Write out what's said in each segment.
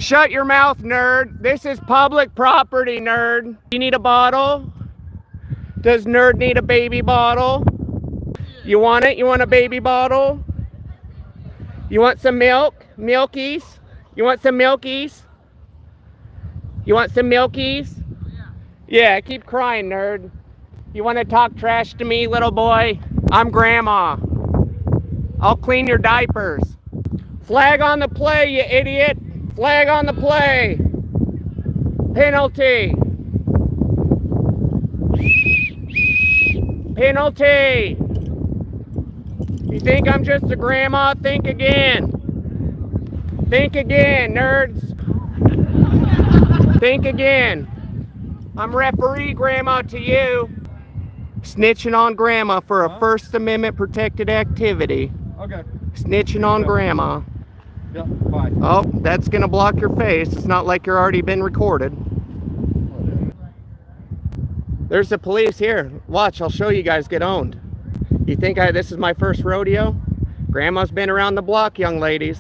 Shut your mouth, nerd. This is public property, nerd. You need a bottle? Does nerd need a baby bottle? You want it? You want a baby bottle? You want some milk? Milkies? You want some milkies? You want some milkies? Yeah, keep crying, nerd. You want to talk trash to me, little boy? I'm grandma. I'll clean your diapers. Flag on the play, you idiot. Flag on the play. Penalty. Penalty. You think I'm just a grandma? Think again. Think again, nerds. Think again. I'm referee grandma to you. Snitching on grandma for a First Amendment protected activity. Okay. Snitching on grandma. Yep, bye. Oh, that's gonna block your face. It's not like you're already been recorded. There's the police here. Watch, I'll show you guys get owned. You think this is my first rodeo? Grandma's been around the block, young ladies.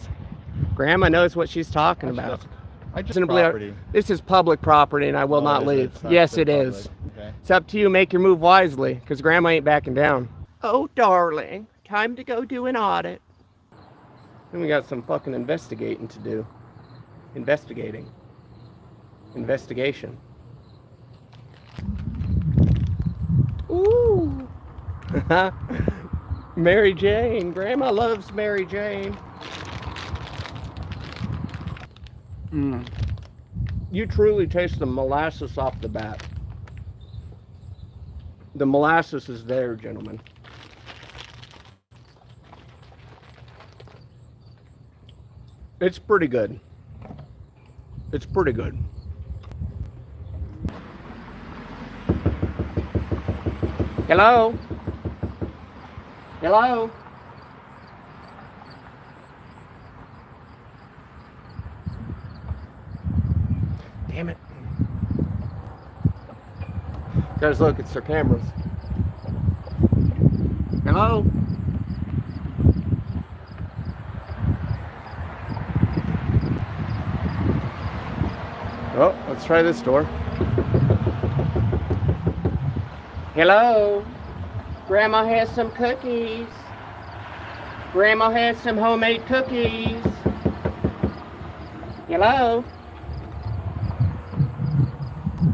Grandma knows what she's talking about. This is public property and I will not leave. Yes, it is. Okay. It's up to you. Make your move wisely because grandma ain't backing down. Oh, darling. Time to go do an audit. Then we got some fucking investigating to do. Investigation. Ooh. Mary Jane. Grandma loves Mary Jane. You truly taste the molasses off the bat. The molasses is there, gentlemen. It's pretty good. It's pretty good. Hello? Hello? Damn it. Guys, look, it's their cameras. Hello? Oh, let's try this door. Hello? Grandma has some cookies. Grandma has some homemade cookies. Hello?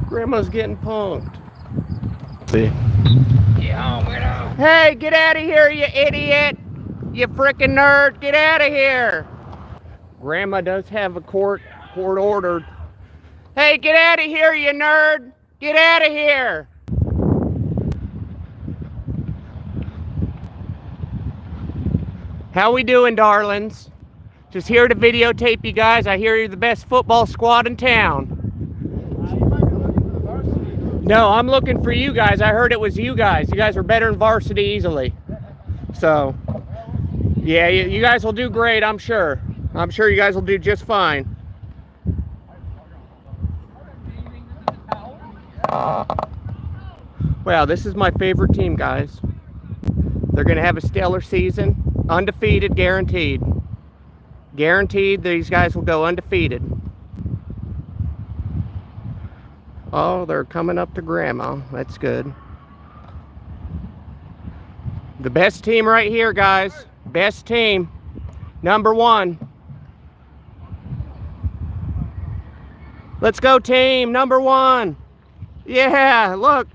Grandma's getting punked. See? Yeah, hey, get out of here, you idiot! You frickin' nerd! Get out of here! Grandma does have a court ordered. Hey, get out of here, you nerd! Get out of here! How we doing, darlings? Just here to videotape you guys. I hear you're the best football squad in town. No, I'm looking for you guys. I heard it was you guys. You guys are better than varsity easily. So, yeah, you guys will do great, I'm sure. I'm sure you guys will do just fine. Well, this is my favorite team, guys. They're going to have a stellar season. Undefeated, guaranteed. Guaranteed these guys will go undefeated. Oh, they're coming up to grandma. That's good. The best team right here, guys. Best team. Number one. Let's go, team. Number one. Yeah, look.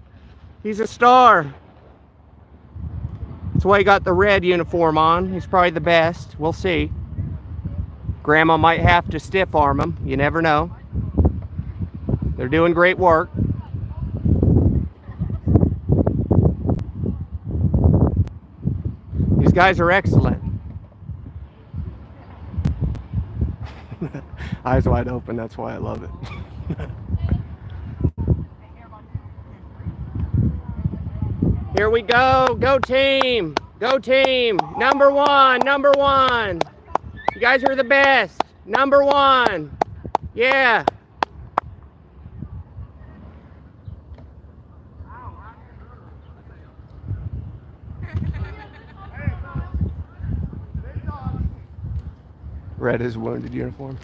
He's a star. That's why he got the red uniform on. He's probably the best. We'll see. Grandma might have to stiff arm him. You never know. They're doing great work. These guys are excellent. Eyes wide open, that's why I love it. Here we go. Go team. Go team. Number one. Number one. You guys are the best. Number one. Yeah. Red is wounded uniform.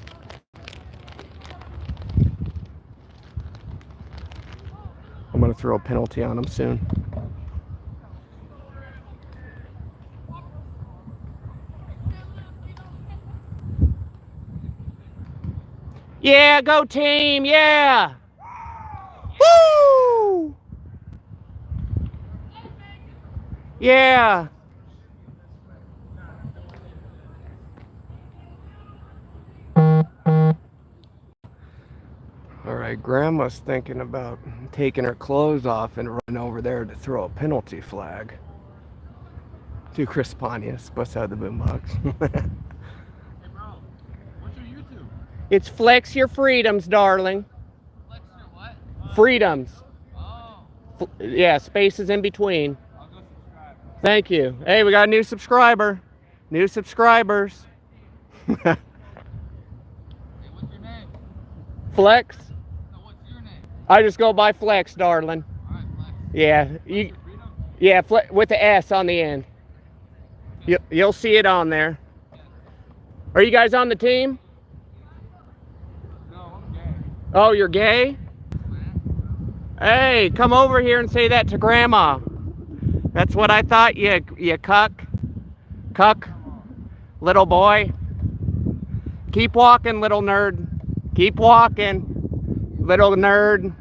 I'm going to throw a penalty on them soon. Yeah, go team, yeah! Woo! Yeah! Alright, Grandma's thinking about taking her clothes off and running over there to throw a penalty flag. To Chris Pontius, bust out the boombox. Hey bro, what's your YouTube? It's Flex Your Freedoms, darling. Flex your what? Freedoms. Oh, Yeah, spaces in between. I'll go subscribe. Thank you. Hey, we got a new subscriber. New subscribers. Hey, what's your name? Flex. No, what's your name? I just go by Flex, darling. Alright, Flex. Yeah, Flex you. your freedom? Yeah, with the S on the end. You'll see it on there. Are you guys on the team? No, I'm gay. Oh, you're gay? Hey, come over here and say that to Grandma. That's what I thought, you cuck. Cuck. Little boy. Keep walking, little nerd. Keep walking, little nerd.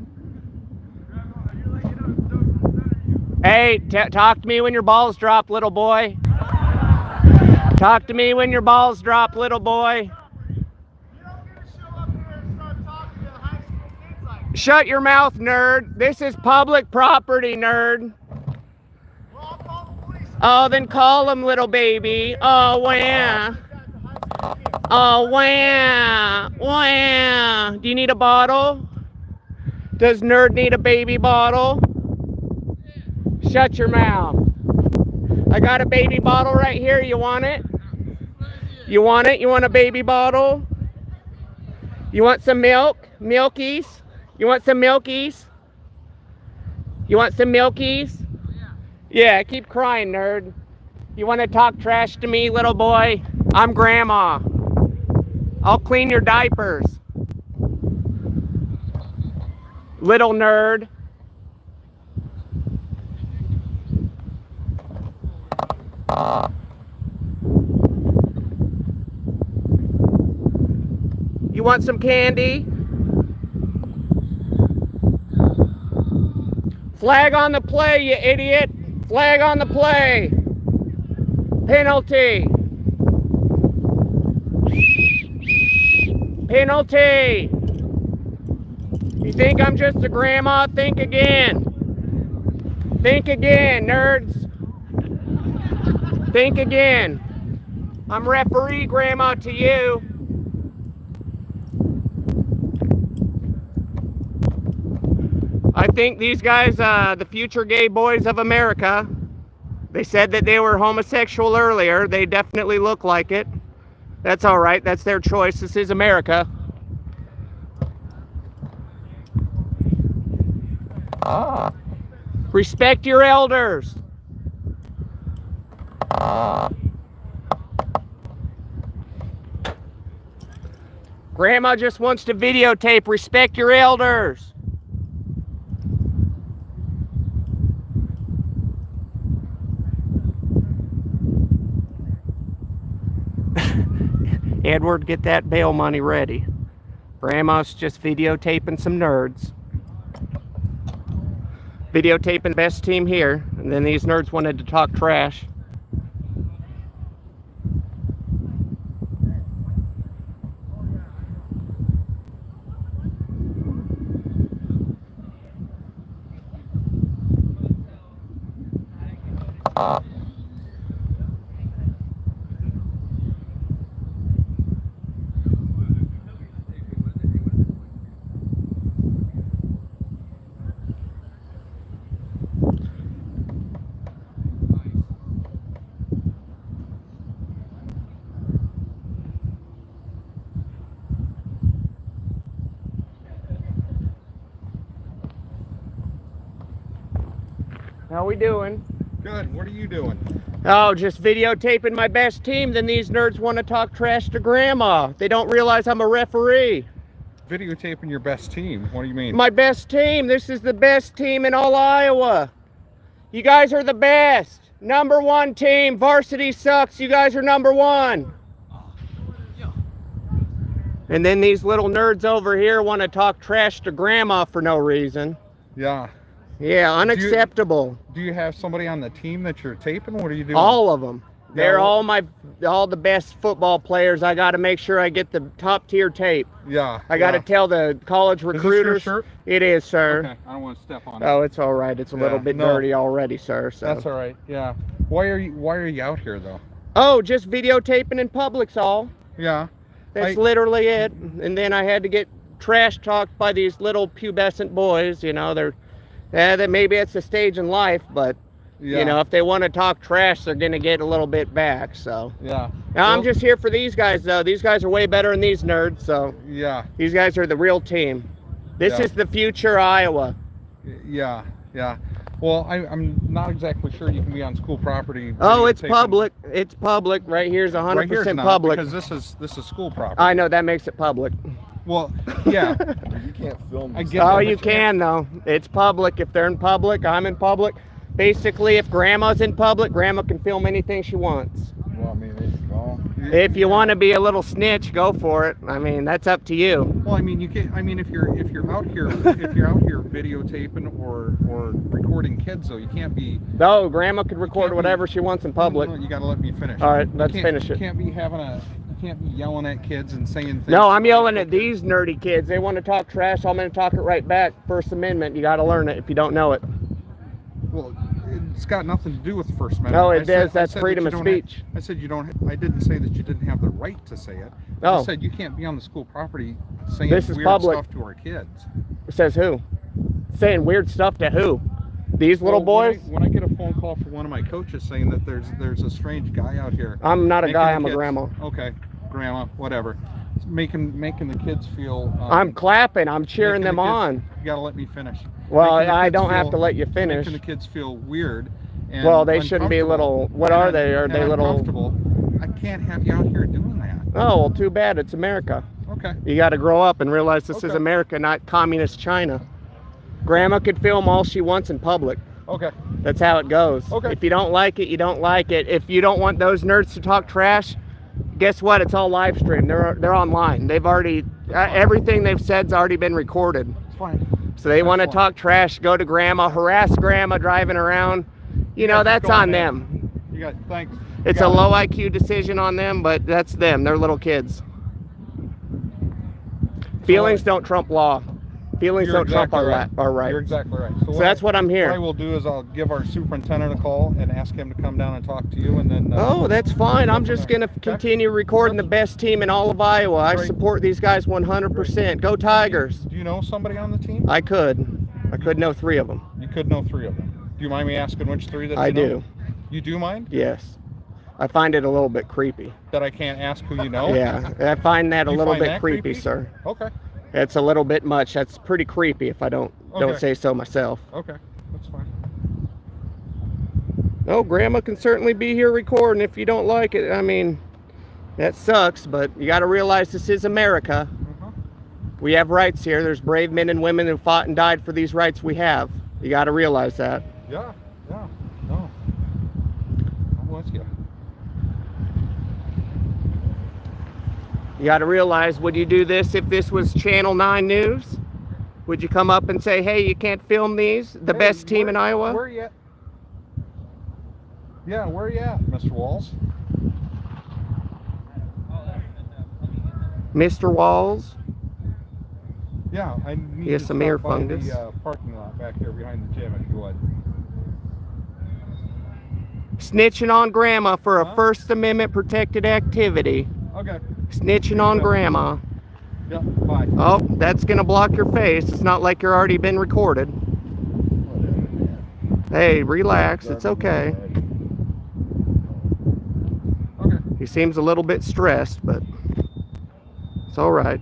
Hey, talk to me when your balls drop, little boy. Talk to me when your balls drop, little boy. Shut your mouth, nerd. This is public property, nerd. Oh, then call him, little baby. Oh, wah. Oh, wah. Wah. Do you need a bottle? Does nerd need a baby bottle? Shut your mouth. I got a baby bottle right here. You want it? You want it? You want a baby bottle? You want some milk? Milkies? You want some milkies? You want some milkies? Yeah, keep crying, nerd. You want to talk trash to me, little boy? I'm Grandma. I'll clean your diapers. Little nerd. You want some candy? Flag on the play, you idiot. Flag on the play. Penalty. Penalty. You think I'm just a grandma? Think again. Think again, nerds. Think again. I'm referee grandma to you. I think these guys, the future gay boys of America, they said that they were homosexual earlier. They definitely look like it. That's all right. That's their choice. This is America. Respect your elders. Grandma just wants to videotape. Respect your elders. Edward, get that bail money ready. Grandma's just videotaping some nerds. Videotaping best team here, and then these nerds wanted to talk trash. How we doing? Good. What are you doing? Oh, just videotaping my best team. Then these nerds want to talk trash to Grandma. They don't realize I'm a referee. videotaping your best team. What do you mean? My best team. This is the best team in all Iowa. You guys are the best. Number one team. Varsity sucks. You guys are number one. And then these little nerds over here want to talk trash to grandma for no reason. Yeah. Yeah, unacceptable. Do you have somebody on the team that you're taping? What are you doing? All of them. They're Yeah, all the best football players. I got to make sure I get the top tier tape. Yeah. I got to tell the college recruiters. Is this your shirt? It is, sir. Okay. I don't want to step on it. Oh, it's all right. It's a little bit dirty already, sir. So. That's all right. Yeah. Why are you out here though? Oh, just videotaping in public's all. Yeah. That's literally it. And then I had to get trash talked by these little pubescent boys. You know, that maybe it's a stage in life, but you know, if they want to talk trash, they're gonna get a little bit back. So yeah. Now, I'm just here for these guys though. These guys are way better than these nerds. So yeah. These guys are the real team. This is the future Iowa. Yeah. Yeah. Well, I'm not exactly sure you can be on school property. Oh, it's public. It's public. Right here's 100% public. Because this is school property. I know, that makes it public. Well, yeah. You can't film. Oh, you can though. It's public. If they're in public, I'm in public. Basically, if grandma's in public, grandma can film anything she wants. Well, I mean, there you go. If you want to be a little snitch, go for it. I mean, that's up to you. Well, I mean, you can. I mean, if you're out here videotaping or recording kids, though, you can't be. No, grandma could record whatever she wants in public. No, you got to let me finish. All right, let's finish it. You can't be yelling at kids and saying things. No, I'm yelling at these nerdy kids. They want to talk trash. I'm going to talk it right back. First Amendment. You got to learn it if you don't know it. Well, it's got nothing to do with the First Amendment. No, it does. That's freedom of speech. I said you don't. I didn't say that you didn't have the right to say it. I said you can't be on the school property saying weird stuff to our kids. Says who? Saying weird stuff to who? These little boys? When I get a phone call from one of my coaches saying that there's a strange guy out here. I'm not a guy. I'm a grandma. Okay, grandma, whatever. Making the kids feel. I'm clapping. I'm cheering them on. You gotta let me finish. Well, I don't have to let you finish. Making the kids feel weird. And well, they shouldn't be little. What are they? Are they little? Uncomfortable. I can't have you out here doing that. Oh, well, too bad. It's America. Okay. You got to grow up and realize this is America, not communist China. Grandma could film all she wants in public. Okay. That's how it goes. Okay. If you don't like it, you don't like it. If you don't want those nerds to talk trash, guess what? It's all live streamed. They're online. They've already everything they've said's already been recorded. It's fine. So they want to talk trash, go to grandma, harass grandma driving around. You know, that's on them. You got thanks. It's a low IQ decision on them, but that's them. They're little kids. Feelings don't trump law. Feelings don't trump our rights. You're exactly right. So that's what I'm here. What I will do is I'll give our superintendent a call and ask him to come down and talk to you, and then. Oh, that's fine. I'm just going to continue recording the best team in all of Iowa. I support these guys 100%. Go Tigers. Do you know somebody on the team? I could know 3 of them. You could know 3 of them. Do you mind me asking which 3 that you know? I do. You do mind? Yes. I find it a little bit creepy. That I can't ask who you know? Yeah, I find that a little bit creepy, sir. Okay. It's a little bit much. That's pretty creepy if I don't say so myself. Okay, that's fine. Oh, grandma can certainly be here recording if you don't like it. I mean, that sucks, but you got to realize this is America. We have rights here. There's brave men and women who fought and died for these rights we have. You got to realize that. Yeah, no. I'm with you. You got to realize, would you do this if this was Channel 9 News? Would you come up and say, hey, you can't film these? The best team in Iowa? Where are you at? Yeah, where are you at, Mr. Walls? Mr. Walls? Yeah, I need Yes, to some ear stop by fungus. the parking lot back here behind the gym, if you would. Snitching on grandma for a First Amendment protected activity. Okay. Snitching on grandma. Yep, bye. Oh, that's gonna block your face. It's not like you're already been recorded. Hey, relax. It's okay. Okay. He seems a little bit stressed, but it's all right.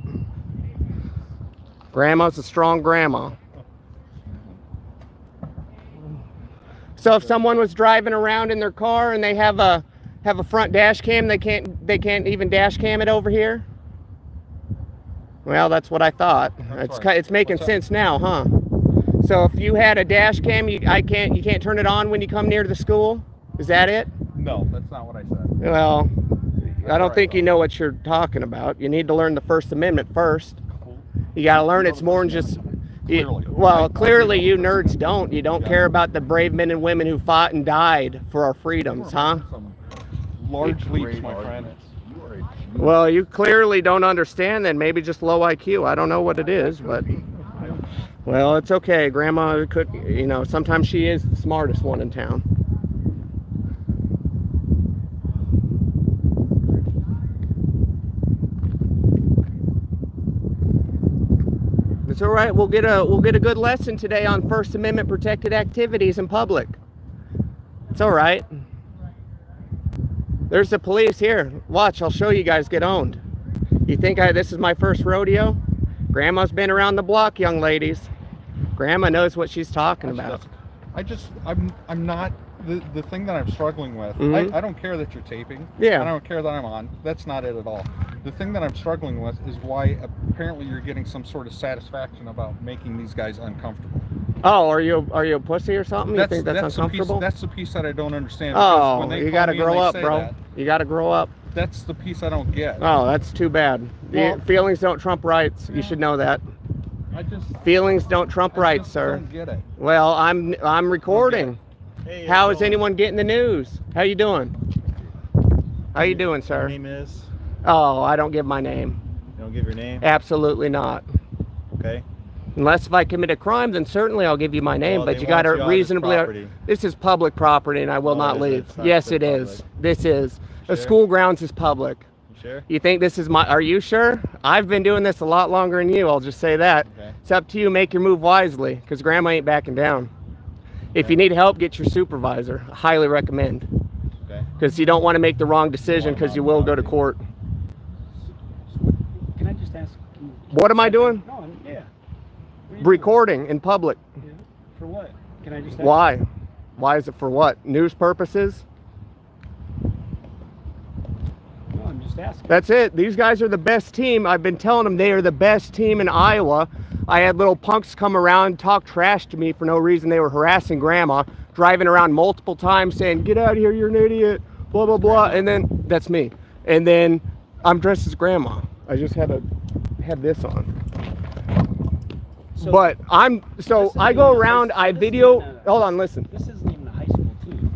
Grandma's a strong grandma. So if someone was driving around in their car and they have a front dash cam, they can't even dash cam it over here? Well, that's what I thought. It's making sense now, huh? So if you had a dash cam, you can't turn it on when you come near the school? Is that it? No, that's not what I said. Well, I don't think you know what you're talking about. You need to learn the First Amendment first. You got to learn it's more than just... Clearly you nerds don't. You don't care about the brave men and women who fought and died for our freedoms, huh? Some large leaps, my friend. Well, you clearly don't understand then. Maybe just low IQ. I don't know what it is, but... Well, it's okay. Grandma could, sometimes she is the smartest one in town. It's all right. We'll get a good lesson today on First Amendment protected activities in public. It's all right. There's the police here. Watch, I'll show you guys get owned. You think this is my first rodeo? Grandma's been around the block, young ladies. Grandma knows what she's talking about. I'm not the thing that I'm struggling with. I don't care that you're taping. Yeah. I don't care that I'm on. That's not it at all. The thing that I'm struggling with is why apparently you're getting some sort of satisfaction about making these guys uncomfortable. Oh, are you a pussy or something? You think that's uncomfortable? That's the piece that I don't understand. Oh, when they you gotta grow up, bro. That, you gotta grow up. That's the piece I don't get. Oh, that's too bad. Well, feelings don't trump rights. You should know that. Feelings don't trump rights, sir. I don't get it. Well, I'm recording. Hey, How is anyone getting the news? How you doing? How you doing, sir? Your name is? Oh, I don't give my name. You don't give your name? Absolutely not. Okay. Unless if I commit a crime, then certainly I'll give you my name. Well, but they you got to want you on this reasonably. property. This is public property, and I will Oh, not is it? leave. It's not Yes, for it is. public. This is. The Sure? school grounds is public. You sure? You think this is my? Are you sure? I've been doing this a lot longer than you. I'll just say that. Okay. It's up to you. Make your move wisely, because Grandma ain't backing down. If you need help, get your supervisor. I highly recommend. Okay. Because you don't want to make the wrong decision, because you will go to court. Can I just ask? What am I doing? No, yeah. What are you Recording in public. doing? Yeah. For what? Can I just ask? Why? Why is it for what? News purposes? No, I'm just asking. That's it. These guys are the best team. I've been telling them they are the best team in Iowa. I had little punks come around, talk trash to me for no reason. They were harassing Grandma, driving around multiple times saying, "Get out of here, you're an idiot," blah, blah, blah. And then, that's me. And then I'm dressed as Grandma. I just had to have this on. So, But I go around, I video, hold on, listen. This isn't even a high school team.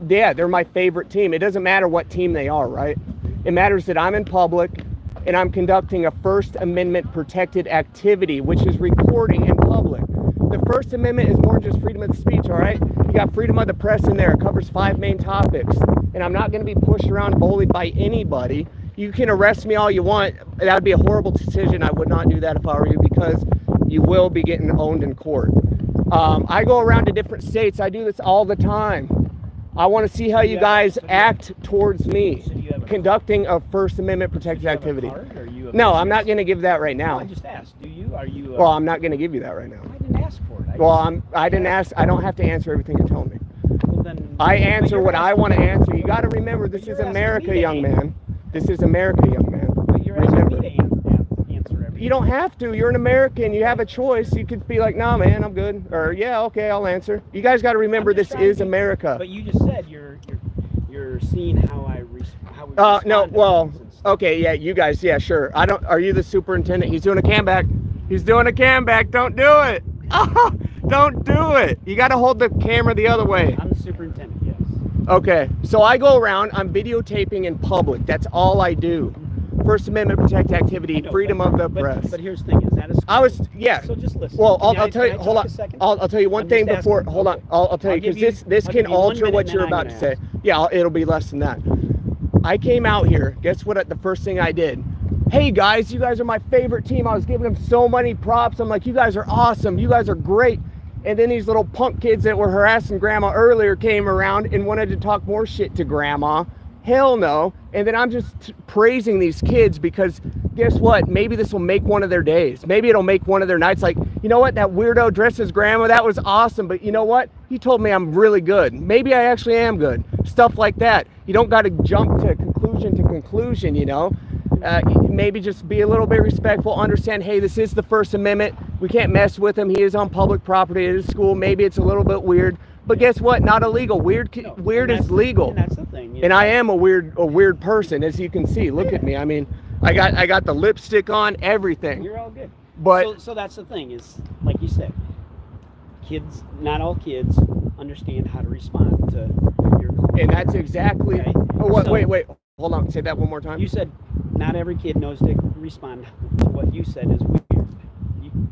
Yeah, they're my favorite team. It doesn't matter what team they are, right? It matters that I'm in public and I'm conducting a First Amendment protected activity, which is recording in public. The First Amendment is more than just freedom of speech, all right? You got freedom of the press in there. It covers 5 main topics. And I'm not going to be pushed around and bullied by anybody. You can arrest me all you want. That would be a horrible decision. I would not do that if I were you, because you will be getting owned in court. I go around to different states. I do this all the time. I want to see how you guys act towards me, conducting a First Amendment protected activity. No, I'm not going to give that right now. I just asked. Do you? Are you? Well, I'm not going to give you that right now. I didn't ask for it. I didn't ask. I don't have to answer everything you're telling me. Well, then, I answer what I want to answer. You got to remember, this is America, young man. This is America, young man. But you're asking me to answer everything. You don't have to. You're an American. You have a choice. You could be like, "Nah, man, I'm good," or "Yeah, okay, I'll answer." You guys got to remember, this is America. But you just said you're seeing how we respond No, to well, things and stuff. okay, yeah, you guys, yeah, sure. Are you the superintendent? He's doing a cam back. He's doing a cam back. Don't do it. Don't do it. You got to hold the camera the other way. I'm the superintendent. Yes. Okay, so I go around, I'm videotaping in public. That's all I do. First Amendment protect activity, No, freedom of the press. But here's the thing: is that a school? Yeah. So just listen. Well, Can I'll I- tell you. can I Hold talk on. a second? I'll tell you one I'm thing just before. asking. Hold on. Okay. I'll tell you, I'll give because this I'll can give you 1 alter minute what and you're then I'm about to say. gonna ask. Yeah, it'll be less than that. I came out here. Guess what? The first thing I did. Hey guys, you guys are my favorite team. I was giving them so many props. I'm like, you guys are awesome. You guys are great. And then these little punk kids that were harassing Grandma earlier came around and wanted to talk more shit to Grandma. Hell no. And then I'm just praising these kids because guess what? Maybe this will make one of their days. Maybe it'll make one of their nights. Like, you know what? That weirdo dressed as Grandma, that was awesome. But you know what? He told me I'm really good. Maybe I actually am good. Stuff like that. You don't got to jump to conclusion, you know? maybe just be a little bit respectful, understand, hey, this is the First Amendment. We can't mess with him. He is on public property at his school. Maybe it's a little bit weird. But guess what? Not illegal. Weird is legal. And that's the thing. And I am a weird person, as you can see. Look at me. I mean, I got the lipstick on, everything. You're all good. But so that's the thing is, like you said, kids, not all kids understand how to respond to your comment. and that's exactly. Okay. Oh, what, So- wait. Hold on. Say that one more time. You said not every kid knows to respond to what you said is weird.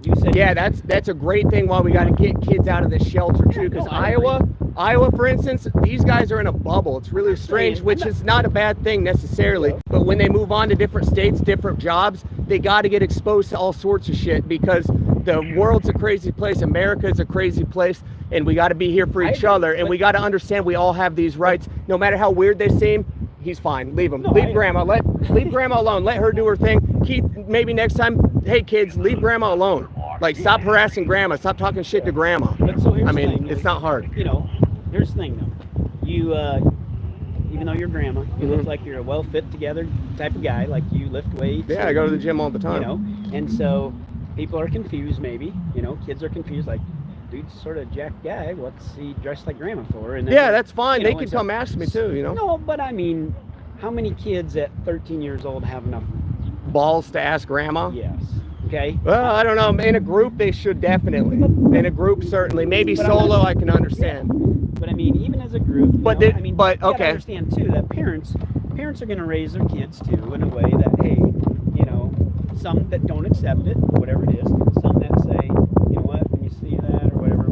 You said Yeah, that's a great thing. While we got to get kids out of this shelter too, because no, I agree. Iowa, for instance, these guys are in a bubble. It's really strange, which is not a bad thing necessarily. But when they move on to different states, different jobs, they got to get exposed to all sorts of shit because the world's a crazy place. America is a crazy place, and we got to be here for each agree, other, and but- we got to understand we all have these rights, no matter how weird they seem. He's fine. Leave him. No, Leave grandma. Leave grandma alone. Let her do her thing. Keith, maybe next time, hey kids, leave grandma alone. Like, stop harassing grandma. Stop talking shit to grandma. But so here's I the mean, thing, it's not hard. You know, here's the thing though. You, even though you're grandma, you look like you're a well fit together type of guy. Like you lift weights. Yeah, I go to the gym all the time. You know, and so people are confused. Maybe kids are confused. Like, dude's sort of jacked guy. What's he dressed like grandma for? And then, Yeah, that's fine. you know, They can and so- come ask me too. No, but I mean, how many kids at 13 years old have enough? Balls to ask grandma. Yes. Okay. Well, I don't know. In a group, they should definitely. In a group, certainly. Maybe But I'm solo, not- I can understand. But I mean, even as a group, But you know, they- I mean, but, you gotta okay. understand too that parents are going to raise their kids too in a way that, hey, some that don't accept it, whatever it is, some that say, you know what, when you see that or whatever,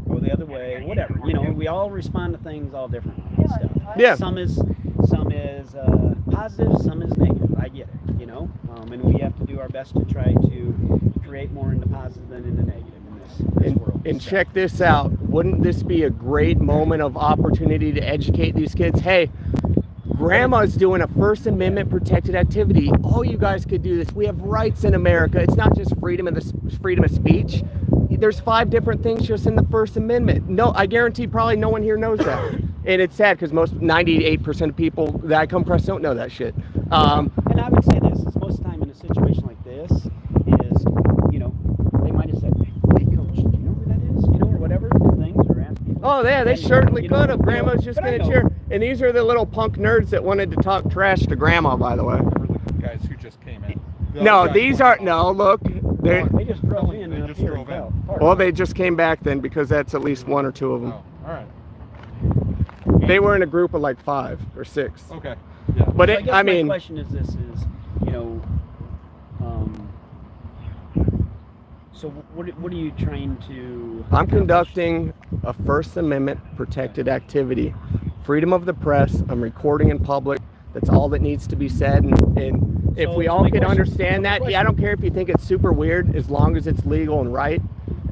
go the other way, whatever. We all respond to things all differently and stuff. Yeah. Some is positive, some is negative. I get it, and we have to do our best to try to create more in the positive than in the negative in this world. And So- check this out. Wouldn't this be a great moment of opportunity to educate these kids? Hey, grandma's doing a First Amendment protected activity. All you guys could do this. We have rights in America. It's not just freedom of speech. There's 5 different things just in the First Amendment. No, I guarantee probably no one here knows that. And it's sad because 98% of people that I come across don't know that shit. And I would say this, is most of the time in a situation like this is, they might have said, hey coach, do you know who that is? Or whatever, things, or ask people. Oh yeah, they And, certainly could have. Grandma's just but I gonna know. cheer. And these are the little punk nerds that wanted to talk trash to grandma, by the way. Or the guys who just came in. The No, other guys these were- are no. Look, they. They just drove in They and just up here drove and in. fell. Well, they just came back then because that's at least 1 or 2 of them. Oh, all right. They were in a group of like 5 or 6. Okay. Yeah. But So it, guess I my mean, question is this: so what are you trying to? I'm accomplish? conducting a First Amendment protected activity, freedom of the press. I'm recording in public. That's all that needs to be said. And if So- we so all my could question- understand so my that, yeah, I don't care if you think it's super weird, as long as it's legal and right.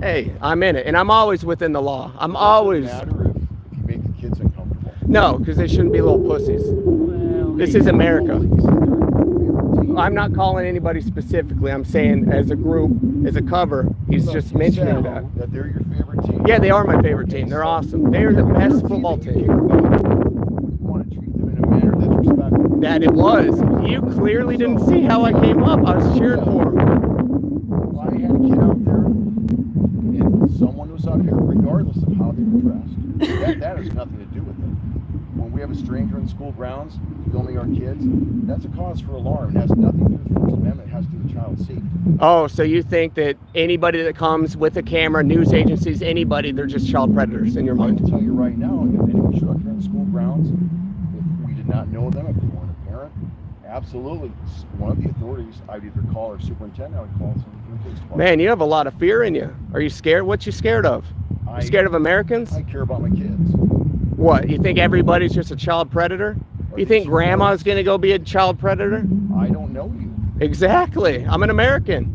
Hey, I'm in it, and I'm always within the law. I'm always Doesn't matter if you make the kids uncomfortable. no, because they shouldn't be little pussies. Well, This is America. I'm I'm not calling anybody specifically. I'm saying as a group, as a cover, he's just mentioning that. That they're your favorite team. Yeah, they are my favorite team. They're awesome. They're the best football You team. want to treat them in a manner that's respectful. That it was. You clearly didn't see how I came up. I was cheering for him. If I had a kid out there and someone was out here, regardless of how they were dressed, that has nothing to do with it. When we have a stranger in school grounds filming our kids, that's a cause for alarm. It has nothing to do with the First Amendment. It has to do with child safety. Oh, so you think that anybody that comes with a camera, news agencies, anybody, they're just child predators in your I mind? can tell you right now, if anyone showed up here in school grounds, if we did not know them, if they weren't a parent, absolutely, one of the authorities, I'd either call our superintendent, I would call someone from the police department. Man, you have a lot of fear in you. Are you scared? What you scared of? You scared of Americans? I care about my kids. What? You think everybody's just a child predator? You think grandma's gonna go be a child predator? I don't know you. Exactly. I'm an American.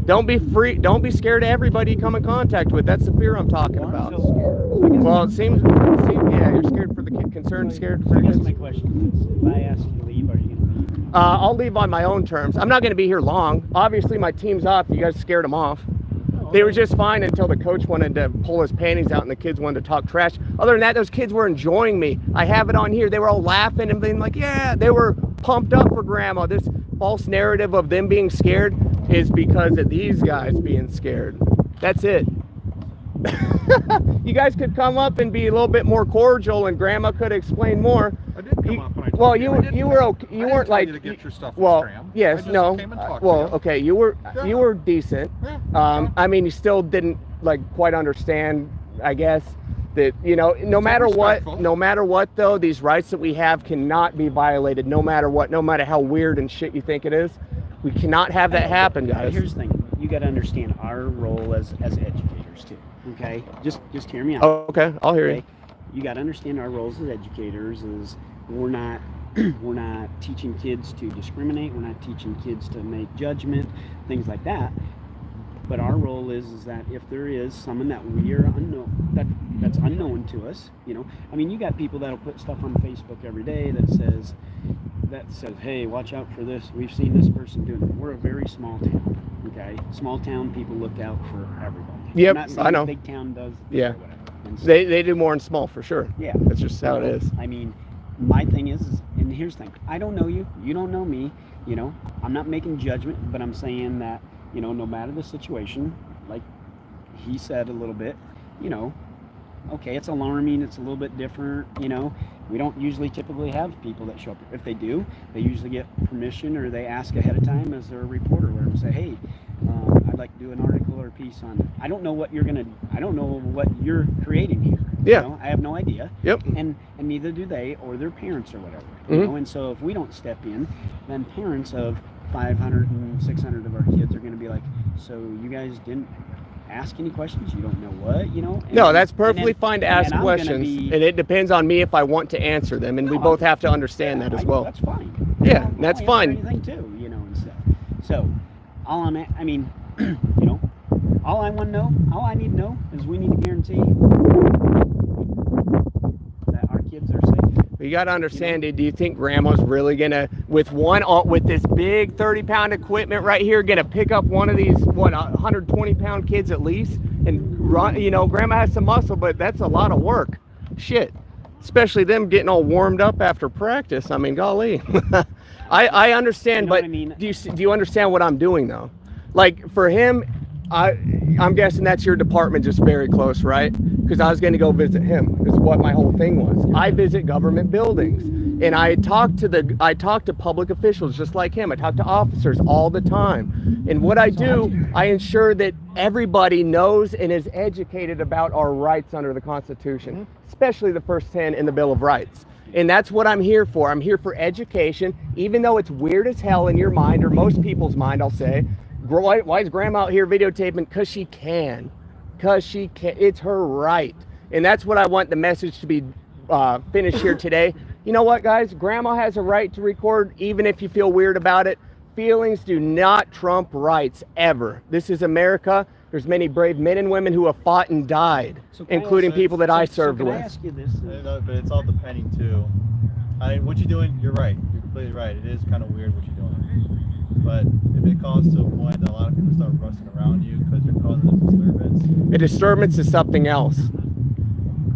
Don't be scared of everybody you come in contact with. That's the fear I'm talking I'm about. still scared. Well, it seems yeah, you're scared for the kid, concerned, scared for I the guess kids. my question is, if I ask you to leave, are you going to leave? I'll leave on my own terms. I'm not going to be here long. Obviously, my team's off. You guys scared them off. No, They were just fine until the coach wanted to pull his panties out and the kids wanted to talk trash. Other than that, those kids were enjoying me. I have it on here. They were all laughing and being like, yeah, they were pumped up for grandma. This false narrative of them being scared is because of these guys being scared. That's it. You guys could come up and be a little bit more cordial, and grandma could explain more. I did come up and I told Well, you. I didn't you tell- were okay. I You didn't weren't tell like you to get your stuff well, scram. I yes, just no. came and talked Well, to you. okay, you were Yeah. decent. Yeah. I mean, you still didn't like quite understand, I guess, that no matter what though, these rights that we have cannot be violated. No matter what, no matter how weird and shit you think it is, we cannot have that happen, guys. Here's the thing: you got to understand our role as educators too. Okay, just hear me out. Oh, okay, I'll hear you. You got to understand our roles as educators is we're not teaching kids to discriminate. We're not teaching kids to make judgment, things like that. But our role is that if there is someone that we are that's unknown to us, I mean, you got people that'll put stuff on Facebook every day that says, hey, watch out for this. We've seen this person doing it. We're a very small town. Okay, small town people look out for everybody. Yep, I'm not saying I know. Big town does. Yeah. Or whatever. And so, They do more in small for sure. yeah, That's just how it is. I mean, my thing is, and here's the thing: I don't know you. You don't know me. I'm not making judgment, but I'm saying that no matter the situation, like he said a little bit, okay, it's alarming. It's a little bit different. We don't usually typically have people that show up. If they do, they usually get permission or they ask ahead of time as their reporter, where they say, hey, I'd like to do an article or a piece on it. I don't know what I don't know what you're creating here. Yeah. I have no idea. Yep. And neither do they or their parents or whatever. Mhm. And so if we don't step in, then parents of 500 and 600 of our kids are going to be like, so you guys didn't ask any questions? You don't know what? And No, that's and perfectly then- fine to ask and I'm gonna questions, be- and it depends on me if I want to answer them, and we No, both have to understand that as well. That's fine. Yeah, I'll that's answer fine. Anything too, and stuff. So, all I mean, all I want to know, all I need to know is we need to guarantee that our kids are safe. You got to understand, dude, do you think grandma's really gonna, with this big 30-pound equipment right here, gonna pick up one of these 120-pound kids at least and run? Grandma has some muscle, but that's a lot of work. Shit, especially them getting all warmed up after practice. I mean, golly. I understand, what but I mean? do you understand what I'm doing though? Like for him, I'm guessing that's your department, just very close, right? Because I was going to go visit him, is what my whole thing was. I visit government buildings, and I talk to public officials just like him. I talk to officers all the time, and what I do, I ensure that everybody knows and is educated about our rights under the Constitution, especially the first 10 in the Bill of Rights. And that's what I'm here for. I'm here for education, even though it's weird as hell in your mind, or most people's mind, I'll say. Why is grandma out here videotaping? Because she can. Because she can. It's her right. And that's what I want the message to be finished here today. You know what, guys? Grandma has a right to record, even if you feel weird about it. Feelings do not trump rights, ever. This is America. There's many brave men and women who have fought and died, So can I including also- people that I so served can with. I ask you this? But it's all depending too. What you're doing, you're right. You're completely right. It is kind of weird what you're doing. But if it comes to a point that a lot of people start rusting around you because you're causing a disturbance, A disturbance is something else.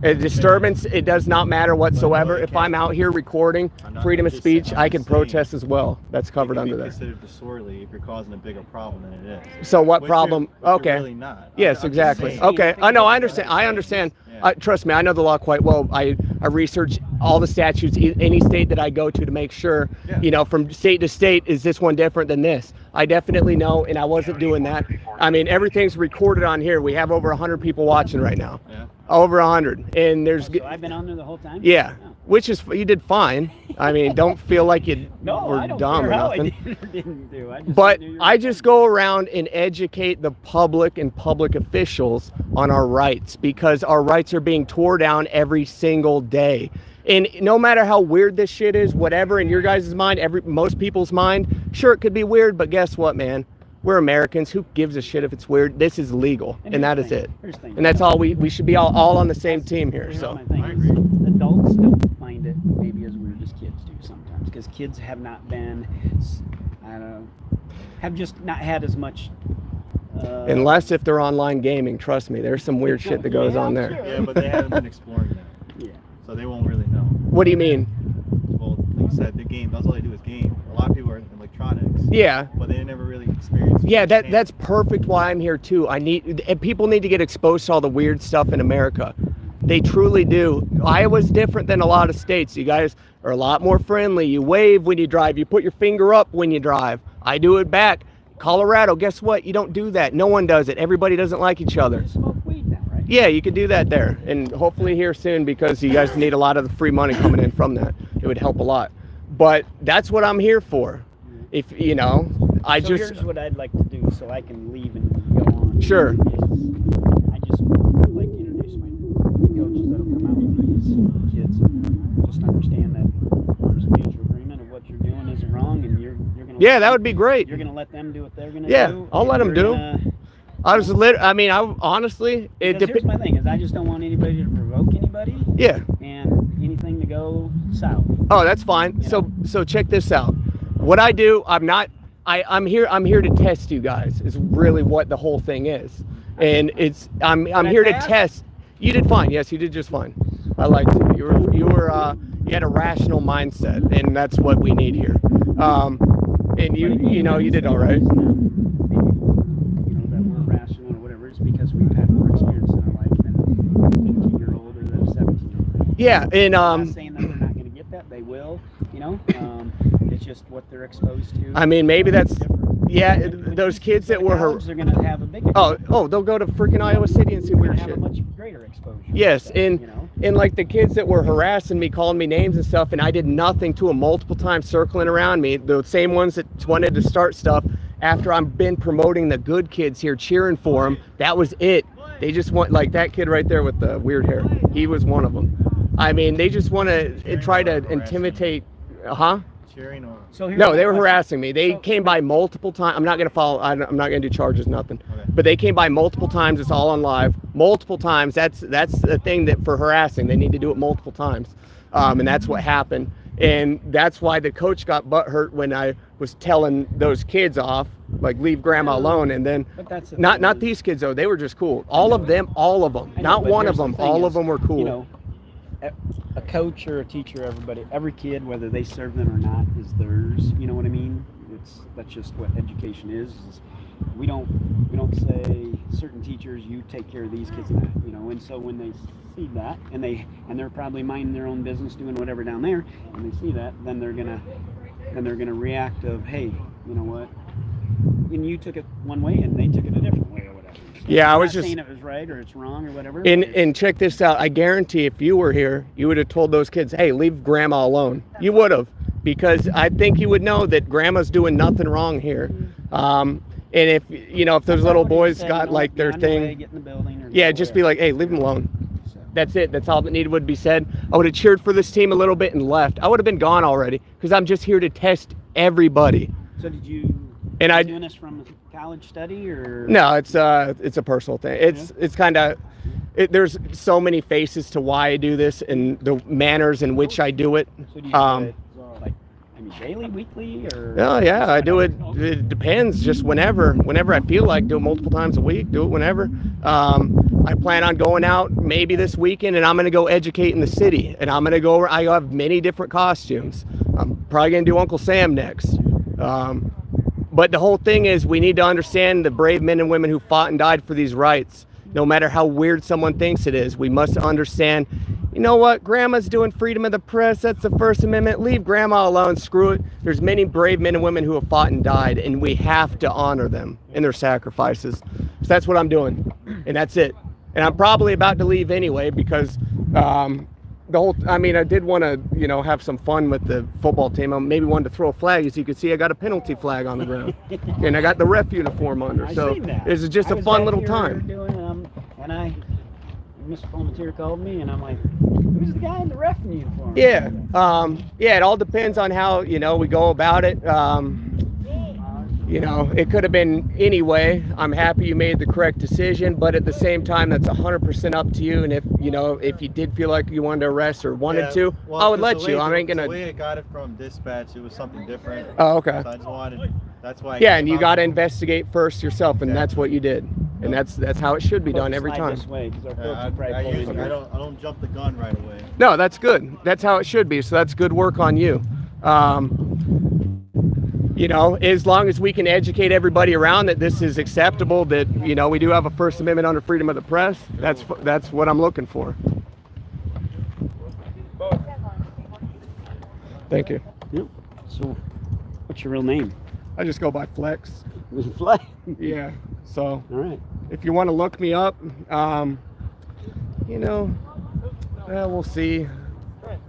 A disturbance, it does not matter whatsoever. If I'm out here recording I'm not freedom of just saying- speech, I'm I can just saying protest as well. That's covered it can under be there. considered disorderly if you're causing a bigger problem than it is. So what Which problem? You're, which Okay. You're really not. Yes, I'm just exactly. saying. Okay, I know, I understand. I understand. Yeah. Trust me, I know the law quite well. I research all the statutes, any state that I go to make sure, Yeah. from state to state, is this one different than this? I definitely know, and I wasn't doing that. I mean, everything's recorded on here. We have over 100 people watching right now. Yeah. Over 100, and there's So I've been on there the whole time? yeah, No. which is you did fine. I mean, don't feel like you No, were I don't dumb care or how nothing. I did or didn't do. But do your I thing. just go around and educate the public and public officials on our rights, because our rights are being tore down every single day. And no matter how weird this shit is, whatever in your guys' mind, most people's mind, sure, it could be weird, but guess what, man? We're Americans. Who gives a shit if it's weird? This is legal, and that is it. Here's the thing. And that's all we should be all on the same team here. Here's So my thing I is, agree. adults don't find it maybe as weird as kids do sometimes, because kids have not been, I don't know, have just not had as much Unless if they're online gaming, trust me, there's some weird shit that goes on there. Yeah, but they haven't been exploring that. Yeah. So they won't really know. What do you mean? Well, like you said, the game, that's all they do is game. A lot of people are in electronics. Yeah. But they never really experience. Yeah, firsthand. that's perfect why I'm here too. And people need to get exposed to all the weird stuff in America. They truly do. Iowa's different than a lot of states. You guys are a lot more friendly. You wave when you drive. You put your finger up when you drive. I do it back. Colorado, guess what? You don't do that. No one does it. Everybody doesn't like each other. You smoke weed now, right? Yeah, you can do that there. And hopefully here soon, because you guys need a lot of the free money coming in from that. It would help a lot. But that's what I'm here for. If, you know, Here's what I'd like to do so I can leave and go on. Sure. Is I just would like to introduce my coaches that'll come out with these kids. Just understand that there's a mutual agreement of what you're doing isn't wrong, and you're gonna. Yeah, that would be great. You're gonna let them do what they're gonna Yeah, do. I'll let them do. Honestly, Here's my thing: is I just don't want anybody to provoke anybody. Yeah. And anything to go south. Oh, that's fine. So check this out. What I do, I'm here to test you guys. Is really what the whole thing is. And I'm here to test. You did fine. Yes, you did just fine. I liked it. You had a rational mindset, and that's what we need here. And you did all right. That we're rational or whatever. It's because we've had more experience in our life than a 15-year-old or a 17-year-old. Yeah, and I'm not saying that they're not going to get that. They will. It's just what they're exposed to. I mean, maybe that's different. yeah. Those kids that were they're going to have a big. oh, they'll go to freaking Iowa City and see weird have shit. a much greater exposure. Yes, stuff, and like the kids that were harassing me, calling me names and stuff, and I did nothing to them multiple times, circling around me. The same ones that wanted to start stuff after I've been promoting the good kids here, cheering for them. That was it. They just want, like that kid right there with the weird hair. He was one of them. I mean, they just want to try to intimidate. Cheering or No, they were harassing me. They came by multiple times. I'm not going to do charges, nothing. Okay. But they came by multiple times. It's all on live. Multiple times. That's the thing that for harassing, they need to do it multiple times. And that's what happened. And that's why the coach got butthurt when I was telling those kids off, like leave grandma alone. And then not these kids though. They were just cool. All of them. Not one of them. All of them were cool. A coach or a teacher, every kid, whether they serve them or not, is theirs. You know what I mean? That's just what education is we don't say certain teachers, you take care of these kids and that, and so when they see that and they're probably minding their own business doing whatever down there, and they see that, then they're gonna react of, hey, you know what, and you took it one way and they took it a different way or whatever. Yeah, I was not just saying it was right or it's wrong or whatever. And check this out. I guarantee if you were here, you would have told those kids, hey, leave grandma alone. You would have, because I think you would know that grandma's doing nothing wrong here. And if those little boys got like their thing, yeah, just be like, hey, leave them alone. That's it. That's all that needed would be said. I would have cheered for this team a little bit and left. I would have been gone already, because I'm just here to test everybody. So did you? And I doing this from college study or? No, it's a personal thing. It's kind of, there's so many faces to why I do this and the manners in which I do it. So do you do it daily, weekly, or? Oh yeah, I do it. It depends. Just whenever I feel like. Do it multiple times a week. Do it whenever. I plan on going out maybe this weekend, and I'm gonna go educate in the city. And I'm gonna go. I have many different costumes. I'm probably gonna do Uncle Sam next. But the whole thing is, we need to understand the brave men and women who fought and died for these rights. No matter how weird someone thinks it is, we must understand, you know what, grandma's doing freedom of the press, that's the First Amendment, leave grandma alone, screw it. There's many brave men and women who have fought and died, and we have to honor them in their sacrifices. So that's what I'm doing, and that's it. And I'm probably about to leave anyway, because I did want to, have some fun with the football team. I maybe wanted to throw a flag. As you can see, I got a penalty flag on the ground, and I got the ref uniform under. So this is just a fun little time. And Mr. Palmentier called me, and I'm like, who's the guy in the ref uniform? Yeah, it all depends on how we go about it. you know, it could have been any way. I'm happy you made the correct decision, but at the same time, that's 100% up to you. And if, you know, if you did feel like you wanted to arrest or wanted to, I would let you. I ain't The gonna. way I got it from dispatch, it was something different. Oh, okay. So I just wanted. That's why. Yeah, and you got to investigate first yourself, and that's what you did. And that's how it should be done every Slide time. This way, 'cause our folks I, will probably I, pull in usually, here. I don't jump the gun right away. No, that's good. That's how it should be. So that's good work on you. You know, as long as we can educate everybody around that this is acceptable, that, you know, we do have a First Amendment under freedom of the press, that's what I'm looking for. Thank you. Yep. So, what's your real name? I just go by Flex. Fly. Yeah. So All right. if you want to look me up, you know, we'll see.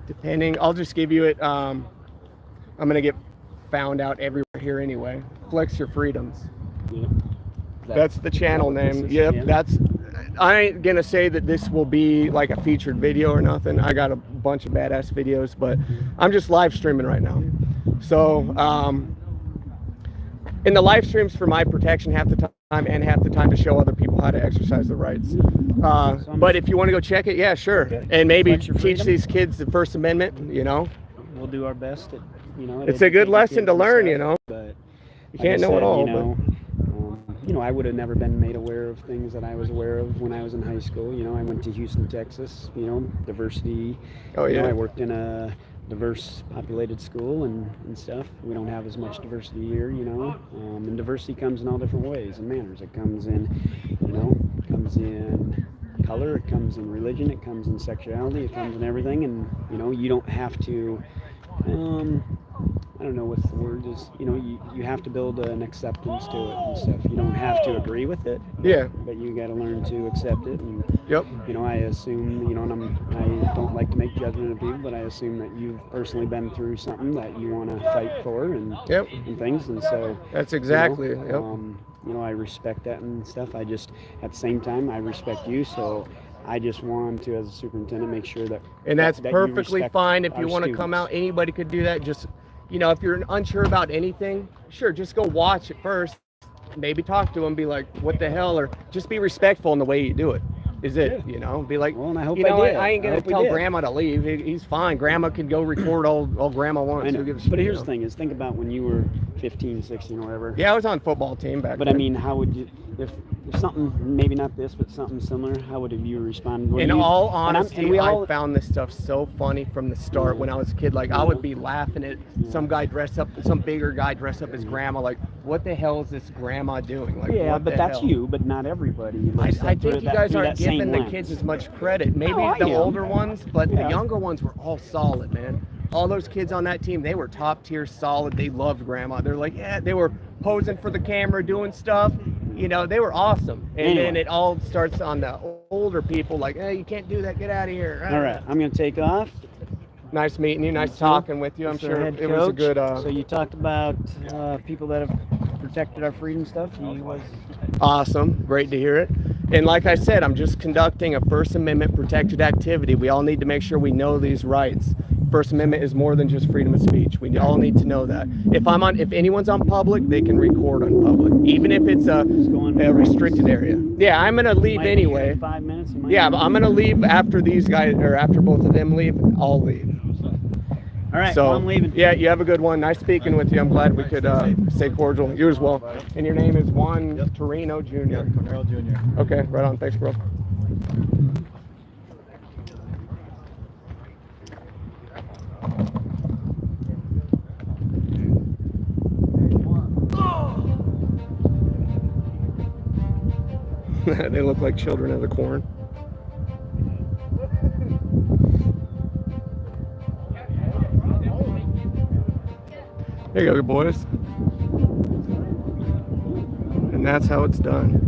Depending, I'll just give you it. I'm gonna get found out everywhere here anyway. Flex Your Freedoms. Yeah. That's the channel name. Yep. Yeah. That's. I ain't gonna say that this will be like a featured video or nothing. I got a bunch of badass videos, but I'm just live streaming right now. So, in the live streams for my protection half the time and half the time to show other people how to exercise their rights. But if you want to go check it, yeah, sure. Okay. And maybe Flex Your teach Freedom. these kids the First Amendment, you know. We'll do our best at, you know. It's a good educating lesson kids to and learn, stuff, you know. But You like can't I know it said, all, you know, I would have never been made aware of things that I was aware of when I was in high school. You know, I went to Houston, Texas. You know, diversity. Oh, You know, yeah. I worked in a diverse populated school and stuff. We don't have as much diversity here, you know. And diversity comes in all different ways and manners. It comes in, you know, comes in color, it comes in religion, it comes in sexuality, it comes in everything. And, you know, you don't have to, I don't know what the word is, you know, you have to build an acceptance to it and stuff. You don't have to agree with it. Yeah. But you got to learn to accept it. And, Yep. you know, I assume, you know, and I don't like to make judgment of people, but I assume that you've personally been through something that you want to fight for and Yep. and things. And so That's exactly. you know, you know, I respect that and stuff. I just, at the same time, I respect you. So I just want to, as a superintendent, make sure that And that's that you perfectly respect fine. If our you want to come students. out, anybody could do that. Just, you know, if you're unsure about anything, sure, just go watch it first. Maybe talk to them, be like, what the hell? Or just be respectful in the way you do it. Is it, Yeah. you know, be like, Well, and I hope you know, I did. I ain't I going to hope we tell did. grandma to leave. He's fine. Grandma can go record all grandma wants. I know. Who gives a But shit, here's you the know? thing: is think about when you were 15, 16, or whatever. Yeah, I was on football team back But then. I mean, how would you, if something, maybe not this, but something similar, how would you respond? Were In you- all and honesty, we I all, found this stuff so funny from the start when I was a kid. Like, I would be laughing at some guy dressed up, some bigger guy dressed up as grandma. Like, what the hell is this grandma doing? Like, yeah, what but the that's hell? you, but not everybody. I looks at through think you that- guys through aren't that same giving the lens. kids as much credit. Maybe I the am. older ones, but the Yeah. younger ones were all solid, man. All those kids on that team, they were top tier solid. They loved grandma. They're like, yeah, they were posing for the camera, doing stuff. You know, they were awesome. And then Anyway. it all starts on the older people, like, hey, you can't do that. Get out of here. All right, I'm going to take off. Nice meeting you. Nice Mr. talking with you. I'm Mr. sure Head it was a Coach. good. So you talked about people that have protected our freedom stuff. He was Awesome. Great to hear it. And like I said, I'm just conducting a First Amendment protected activity. We all need to make sure we know these rights. First Amendment is more than just freedom of speech. We all need to know that. If anyone's on public, they can record on public, even if it's a restricted area. Yeah, I'm gonna leave might be anyway. 5 minutes. it might Yeah, be- but I'm gonna leave after these guys, or after both of them leave. I'll leave. All right, So well, I'm leaving. yeah, you have a good one. Nice speaking with you. I'm glad we could stay cordial. You as well. And your name is Juan Torino Jr. Yeah, Carl Jr. Okay, right on. Thanks, bro. They look like children of the corn. There you go, boys. And that's how it's done.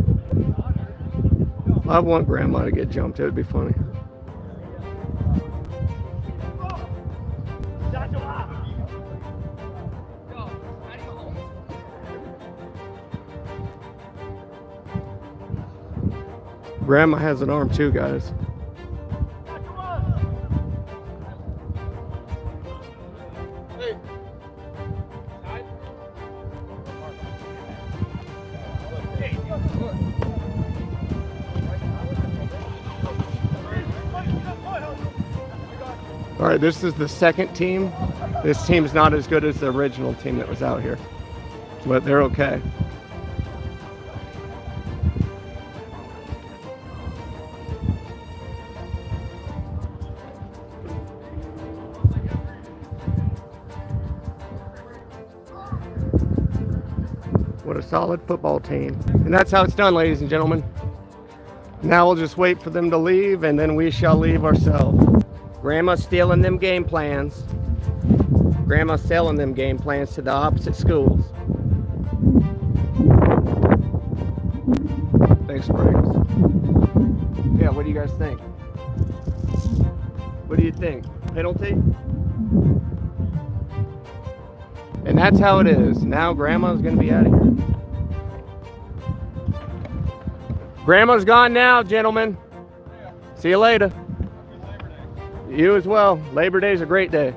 I want grandma to get jumped. It would be funny. Grandma has an arm too, guys. All right, this is the second team. This team's not as good as the original team that was out here, but they're okay. What a solid football team. And that's how it's done, ladies and gentlemen. Now we'll just wait for them to leave, and then we shall leave ourselves. Grandma's stealing them game plans. Grandma's selling them game plans to the opposite schools. Thanks, Briggs. Yeah, what do you guys think? What do you think? Penalty? And that's how it is. Now Grandma's gonna be out of here. Grandma's gone now, gentlemen. See you later. You as well. Labor Day's a great day.